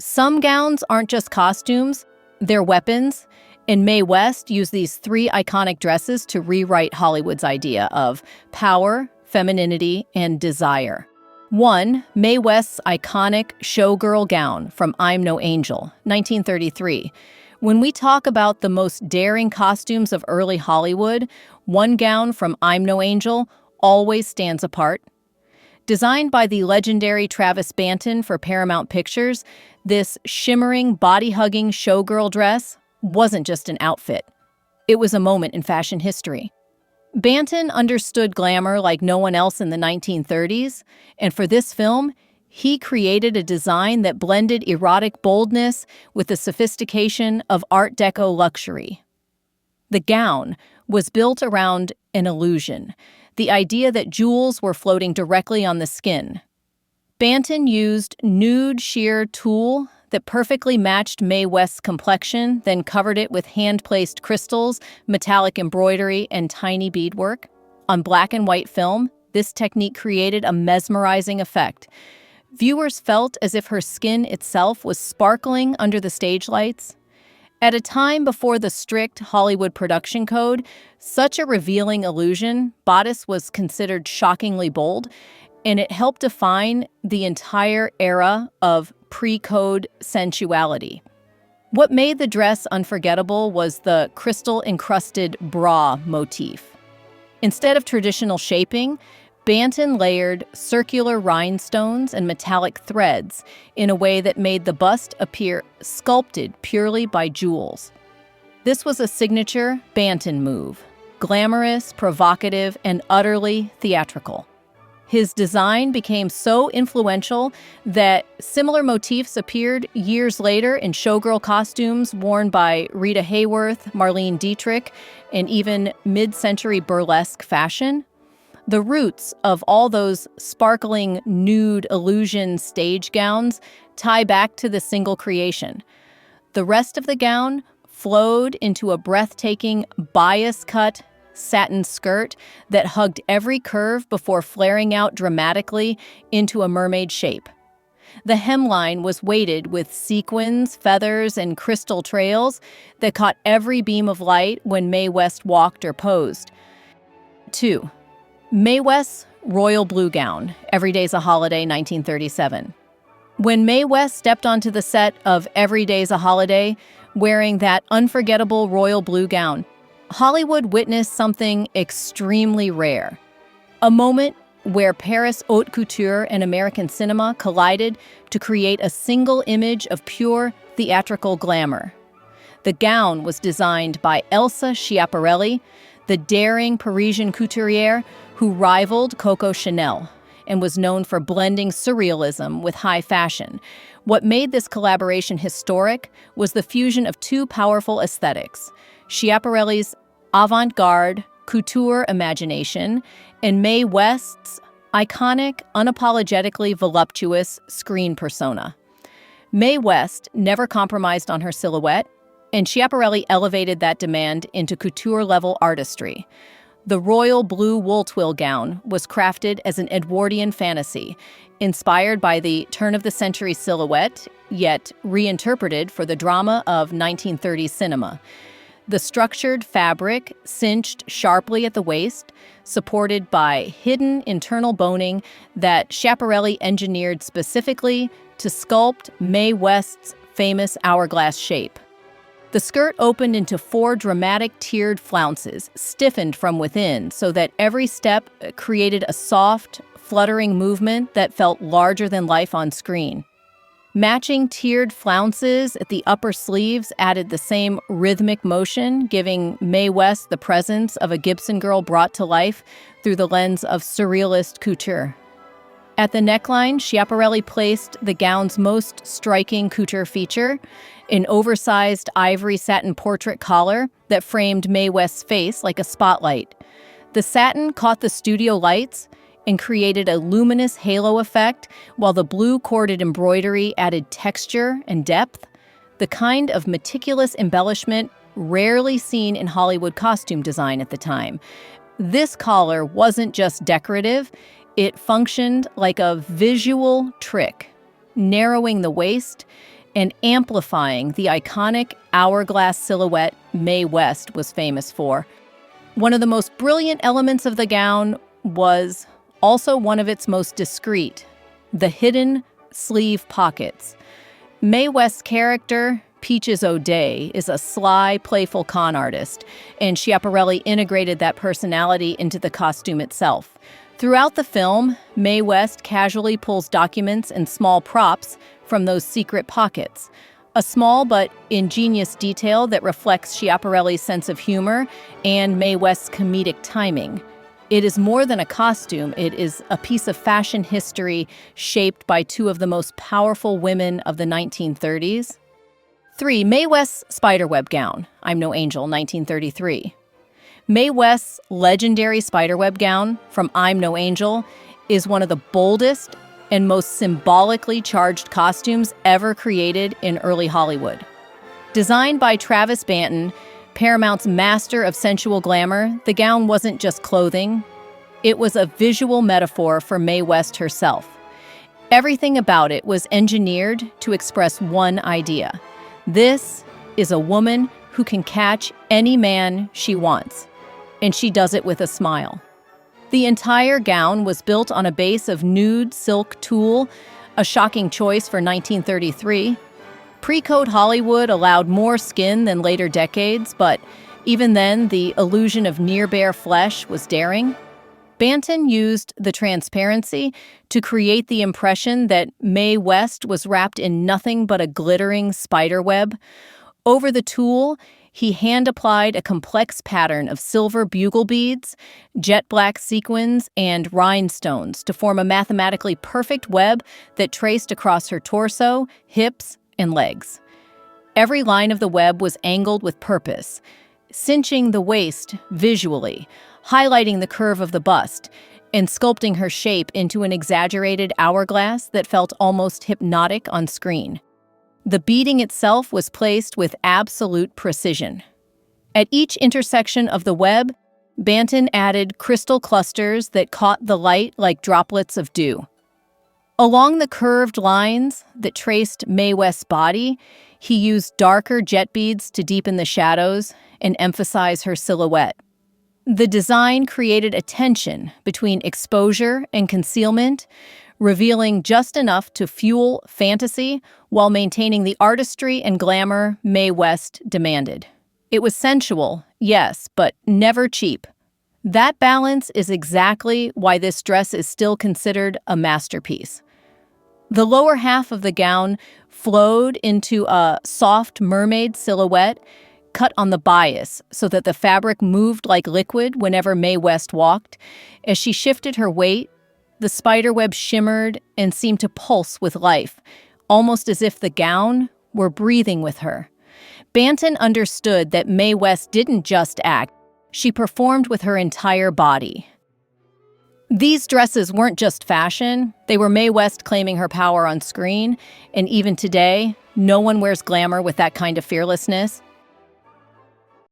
Some gowns aren't just costumes, they're weapons, and Mae West used these three iconic dresses to rewrite Hollywood's idea of power, femininity, and desire. 1. Mae West's iconic showgirl gown from I'm No Angel, 1933. When we talk about the most daring costumes of early Hollywood, one gown from I'm No Angel always stands apart. Designed by the legendary Travis Banton for Paramount Pictures, this shimmering, body-hugging showgirl dress wasn't just an outfit. It was a moment in fashion history. Banton understood glamour like no one else in the 1930s, and for this film, he created a design that blended erotic boldness with the sophistication of Art Deco luxury. The gown was built around an illusion, the idea that jewels were floating directly on the skin. Banton used nude sheer tulle that perfectly matched Mae West's complexion, then covered it with hand-placed crystals, metallic embroidery, and tiny beadwork. On black and white film, this technique created a mesmerizing effect. Viewers felt as if her skin itself was sparkling under the stage lights. At a time before the strict Hollywood production code, such a revealing illusion, bodice was considered shockingly bold, and it helped define the entire era of pre-code sensuality. What made the dress unforgettable was the crystal-encrusted bra motif. Instead of traditional shaping, Banton layered circular rhinestones and metallic threads in a way that made the bust appear sculpted purely by jewels. This was a signature Banton move, glamorous, provocative, and utterly theatrical. His design became so influential that similar motifs appeared years later in showgirl costumes worn by Rita Hayworth, Marlene Dietrich, and even mid-century burlesque fashion. The roots of all those sparkling nude illusion stage gowns tie back to the single creation. The rest of the gown flowed into a breathtaking bias-cut satin skirt that hugged every curve before flaring out dramatically into a mermaid shape. The hemline was weighted with sequins, feathers, and crystal trails that caught every beam of light when Mae West walked or posed. 2. Mae West's royal blue gown, Every Day's a Holiday, 1937. When Mae West stepped onto the set of Every Day's a Holiday, wearing that unforgettable royal blue gown, Hollywood witnessed something extremely rare. A moment where Paris haute couture and American cinema collided to create a single image of pure theatrical glamour. The gown was designed by Elsa Schiaparelli, the daring Parisian couturier who rivaled Coco Chanel and was known for blending surrealism with high fashion. What made this collaboration historic was the fusion of two powerful aesthetics: Schiaparelli's avant-garde couture imagination and Mae West's iconic, unapologetically voluptuous screen persona. Mae West never compromised on her silhouette, and Schiaparelli elevated that demand into couture-level artistry. The royal blue wool twill gown was crafted as an Edwardian fantasy, inspired by the turn-of-the-century silhouette, yet reinterpreted for the drama of 1930s cinema. The structured fabric cinched sharply at the waist, supported by hidden internal boning that Schiaparelli engineered specifically to sculpt Mae West's famous hourglass shape. The skirt opened into 4 dramatic tiered flounces, stiffened from within so that every step created a soft, fluttering movement that felt larger than life on screen. Matching tiered flounces at the upper sleeves added the same rhythmic motion, giving Mae West the presence of a Gibson girl brought to life through the lens of surrealist couture. At the neckline, Schiaparelli placed the gown's most striking couture feature, an oversized ivory satin portrait collar that framed Mae West's face like a spotlight. The satin caught the studio lights and created a luminous halo effect, while the blue corded embroidery added texture and depth, the kind of meticulous embellishment rarely seen in Hollywood costume design at the time. This collar wasn't just decorative, it functioned like a visual trick, narrowing the waist and amplifying the iconic hourglass silhouette Mae West was famous for. One of the most brilliant elements of the gown was also one of its most discreet, the hidden sleeve pockets. Mae West's character, Peaches O'Day, is a sly, playful con artist, and Schiaparelli integrated that personality into the costume itself. Throughout the film, Mae West casually pulls documents and small props from those secret pockets, a small but ingenious detail that reflects Schiaparelli's sense of humor and Mae West's comedic timing. It is more than a costume, it is a piece of fashion history shaped by two of the most powerful women of the 1930s. 3. Mae West's spiderweb gown, I'm No Angel, 1933. Mae West's legendary spiderweb gown from I'm No Angel is one of the boldest and most symbolically charged costumes ever created in early Hollywood. Designed by Travis Banton, Paramount's master of sensual glamour, the gown wasn't just clothing. It was a visual metaphor for Mae West herself. Everything about it was engineered to express one idea. This is a woman who can catch any man she wants, and she does it with a smile. The entire gown was built on a base of nude silk tulle, a shocking choice for 1933. Pre-code Hollywood allowed more skin than later decades, but even then, the illusion of near-bare flesh was daring. Banton used the transparency to create the impression that Mae West was wrapped in nothing but a glittering spider web. Over the tulle, he hand-applied a complex pattern of silver bugle beads, jet black sequins, and rhinestones to form a mathematically perfect web that traced across her torso, hips, and legs. Every line of the web was angled with purpose, cinching the waist visually, highlighting the curve of the bust, and sculpting her shape into an exaggerated hourglass that felt almost hypnotic on screen. The beading itself was placed with absolute precision. At each intersection of the web, Banton added crystal clusters that caught the light like droplets of dew. Along the curved lines that traced Mae West's body, he used darker jet beads to deepen the shadows and emphasize her silhouette. The design created a tension between exposure and concealment, revealing just enough to fuel fantasy while maintaining the artistry and glamour Mae West demanded. It was sensual, yes, but never cheap. That balance is exactly why this dress is still considered a masterpiece. The lower half of the gown flowed into a soft mermaid silhouette cut on the bias so that the fabric moved like liquid whenever Mae West walked. As she shifted her weight, the spiderweb shimmered and seemed to pulse with life, almost as if the gown were breathing with her. Banton understood that Mae West didn't just act, she performed with her entire body. These dresses weren't just fashion, they were Mae West claiming her power on screen, and even today, no one wears glamour with that kind of fearlessness.